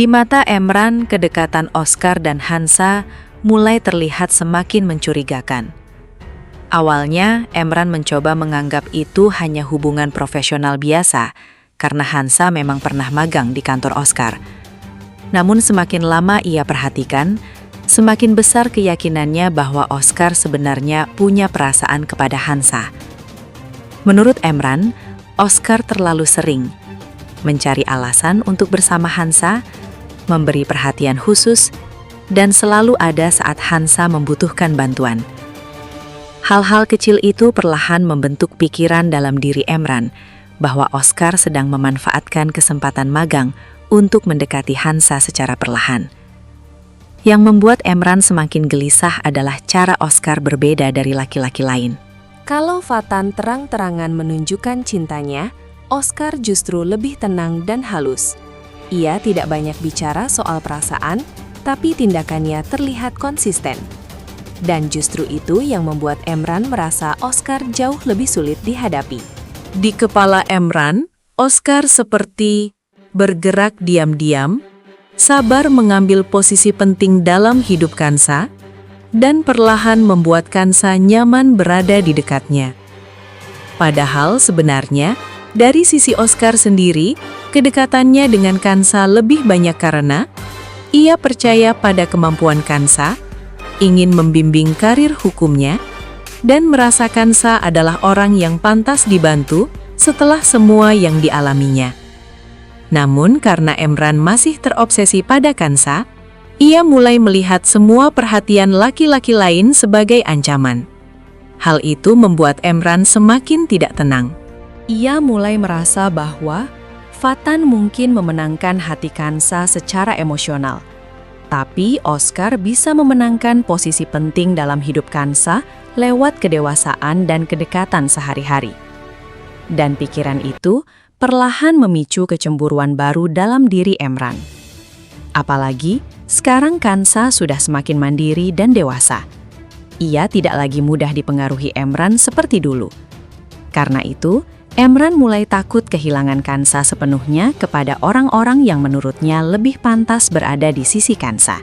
Di mata Emran, kedekatan Oscar dan Hansa mulai terlihat semakin mencurigakan. Awalnya, Emran mencoba menganggap itu hanya hubungan profesional biasa, karena Hansa memang pernah magang di kantor Oscar. Namun semakin lama ia perhatikan, semakin besar keyakinannya bahwa Oscar sebenarnya punya perasaan kepada Hansa. Menurut Emran, Oscar terlalu sering mencari alasan untuk bersama Hansa, memberi perhatian khusus, dan selalu ada saat Hansa membutuhkan bantuan. Hal-hal kecil itu perlahan membentuk pikiran dalam diri Emran bahwa Oscar sedang memanfaatkan kesempatan magang untuk mendekati Hansa secara perlahan. Yang membuat Emran semakin gelisah adalah cara Oscar berbeda dari laki-laki lain. Kalau Fatan terang-terangan menunjukkan cintanya, Oscar justru lebih tenang dan halus. Ia tidak banyak bicara soal perasaan, tapi tindakannya terlihat konsisten. Dan justru itu yang membuat Emran merasa Oscar jauh lebih sulit dihadapi. Di kepala Emran, Oscar seperti bergerak diam-diam, sabar mengambil posisi penting dalam hidup Kansa, dan perlahan membuat Kansa nyaman berada di dekatnya. Padahal sebenarnya, dari sisi Oscar sendiri, kedekatannya dengan Kansa lebih banyak karena ia percaya pada kemampuan Kansa, ingin membimbing karir hukumnya, dan merasa Kansa adalah orang yang pantas dibantu setelah semua yang dialaminya. Namun karena Emran masih terobsesi pada Kansa, ia mulai melihat semua perhatian laki-laki lain sebagai ancaman. Hal itu membuat Emran semakin tidak tenang. Ia mulai merasa bahwa Fatan mungkin memenangkan hati Kansa secara emosional. Tapi Oscar bisa memenangkan posisi penting dalam hidup Kansa lewat kedewasaan dan kedekatan sehari-hari. Dan pikiran itu perlahan memicu kecemburuan baru dalam diri Emran. Apalagi, sekarang Kansa sudah semakin mandiri dan dewasa. Ia tidak lagi mudah dipengaruhi Emran seperti dulu. Karena itu, Emran mulai takut kehilangan Kansa sepenuhnya kepada orang-orang yang menurutnya lebih pantas berada di sisi Kansa.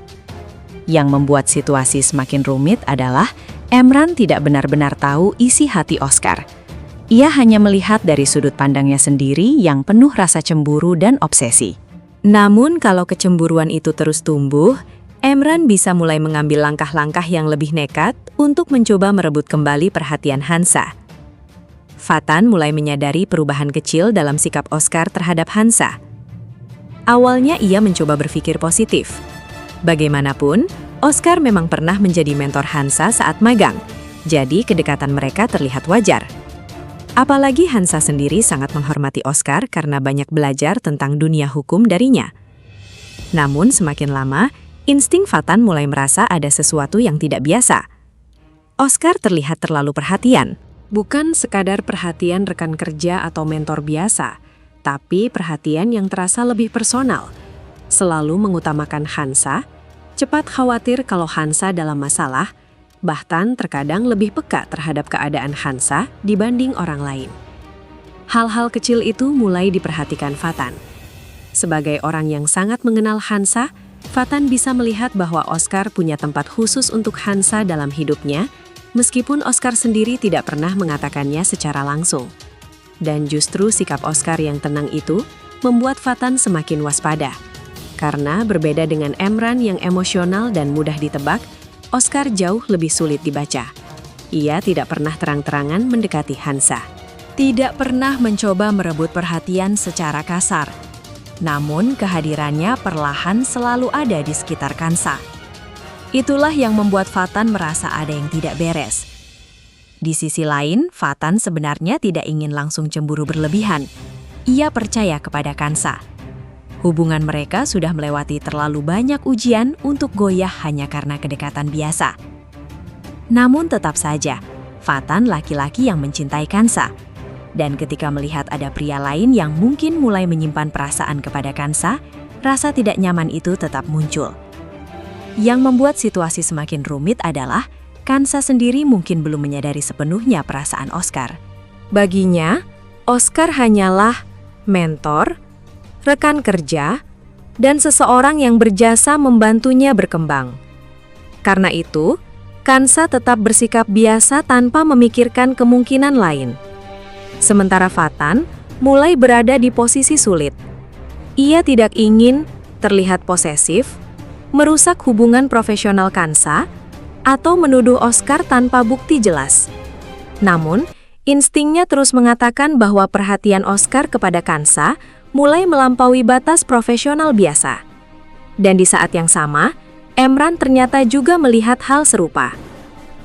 Yang membuat situasi semakin rumit adalah Emran tidak benar-benar tahu isi hati Oscar. Ia hanya melihat dari sudut pandangnya sendiri yang penuh rasa cemburu dan obsesi. Namun kalau kecemburuan itu terus tumbuh, Emran bisa mulai mengambil langkah-langkah yang lebih nekat untuk mencoba merebut kembali perhatian Hansa. Fatan mulai menyadari perubahan kecil dalam sikap Oscar terhadap Hansa. Awalnya ia mencoba berpikir positif. Bagaimanapun, Oscar memang pernah menjadi mentor Hansa saat magang, jadi kedekatan mereka terlihat wajar. Apalagi Hansa sendiri sangat menghormati Oscar karena banyak belajar tentang dunia hukum darinya. Namun semakin lama, insting Fatan mulai merasa ada sesuatu yang tidak biasa. Oscar terlihat terlalu perhatian. Bukan sekadar perhatian rekan kerja atau mentor biasa, tapi perhatian yang terasa lebih personal. Selalu mengutamakan Hansa, cepat khawatir kalau Hansa dalam masalah, bahkan terkadang lebih peka terhadap keadaan Hansa dibanding orang lain. Hal-hal kecil itu mulai diperhatikan Fatan. Sebagai orang yang sangat mengenal Hansa, Fatan bisa melihat bahwa Oscar punya tempat khusus untuk Hansa dalam hidupnya, meskipun Oscar sendiri tidak pernah mengatakannya secara langsung. Dan justru sikap Oscar yang tenang itu membuat Fatan semakin waspada. Karena berbeda dengan Emran yang emosional dan mudah ditebak, Oscar jauh lebih sulit dibaca. Ia tidak pernah terang-terangan mendekati Hansa. Tidak pernah mencoba merebut perhatian secara kasar. Namun kehadirannya perlahan selalu ada di sekitar Hansa. Itulah yang membuat Fatan merasa ada yang tidak beres. Di sisi lain, Fatan sebenarnya tidak ingin langsung cemburu berlebihan. Ia percaya kepada Hansa. Hubungan mereka sudah melewati terlalu banyak ujian untuk goyah hanya karena kedekatan biasa. Namun tetap saja, Fatan laki-laki yang mencintai Hansa. Dan ketika melihat ada pria lain yang mungkin mulai menyimpan perasaan kepada Hansa, rasa tidak nyaman itu tetap muncul. Yang membuat situasi semakin rumit adalah Hansa sendiri mungkin belum menyadari sepenuhnya perasaan Oscar. Baginya, Oscar hanyalah mentor, rekan kerja, dan seseorang yang berjasa membantunya berkembang. Karena itu, Kansa tetap bersikap biasa tanpa memikirkan kemungkinan lain. Sementara Fatan mulai berada di posisi sulit. Ia tidak ingin terlihat posesif, merusak hubungan profesional Kansa, atau menuduh Oscar tanpa bukti jelas. Namun, instingnya terus mengatakan bahwa perhatian Oscar kepada Kansa mulai melampaui batas profesional biasa. Dan di saat yang sama, Emran ternyata juga melihat hal serupa.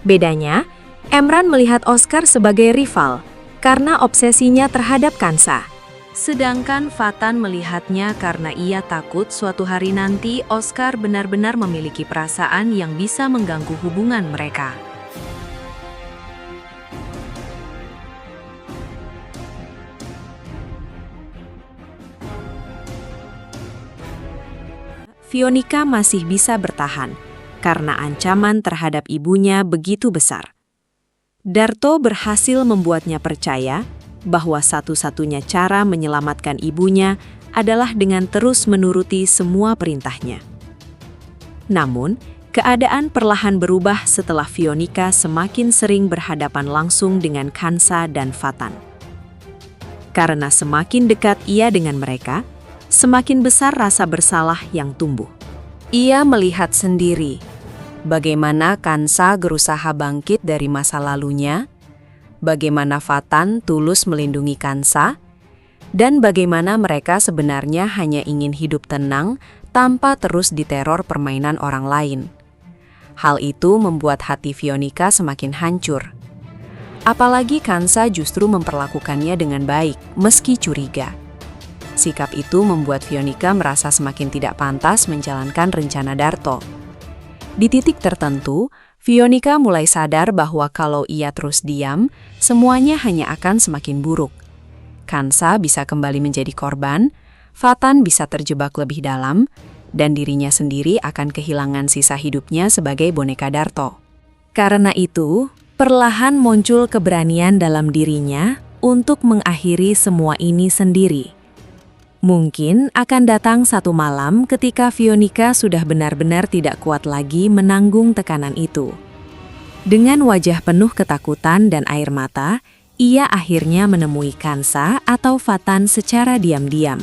Bedanya, Emran melihat Oscar sebagai rival karena obsesinya terhadap Kansa. Sedangkan Fatan melihatnya karena ia takut suatu hari nanti Oscar benar-benar memiliki perasaan yang bisa mengganggu hubungan mereka. Fionika masih bisa bertahan karena ancaman terhadap ibunya begitu besar. Darto berhasil membuatnya percaya bahwa satu-satunya cara menyelamatkan ibunya adalah dengan terus menuruti semua perintahnya. Namun, keadaan perlahan berubah setelah Fionika semakin sering berhadapan langsung dengan Kansa dan Fatan. Karena semakin dekat ia dengan mereka, semakin besar rasa bersalah yang tumbuh. Ia melihat sendiri bagaimana Kansa berusaha bangkit dari masa lalunya, bagaimana Fatan tulus melindungi Kansa, dan bagaimana mereka sebenarnya hanya ingin hidup tenang tanpa terus diteror permainan orang lain. Hal itu membuat hati Fionika semakin hancur. Apalagi Kansa justru memperlakukannya dengan baik, meski curiga. Sikap itu membuat Fionika merasa semakin tidak pantas menjalankan rencana Darto. Di titik tertentu, Fionika mulai sadar bahwa kalau ia terus diam, semuanya hanya akan semakin buruk. Kansa bisa kembali menjadi korban, Fatan bisa terjebak lebih dalam, dan dirinya sendiri akan kehilangan sisa hidupnya sebagai boneka Darto. Karena itu, perlahan muncul keberanian dalam dirinya untuk mengakhiri semua ini sendiri. Mungkin akan datang satu malam ketika Fionika sudah benar-benar tidak kuat lagi menanggung tekanan itu. Dengan wajah penuh ketakutan dan air mata, ia akhirnya menemui Kansa atau Fatan secara diam-diam.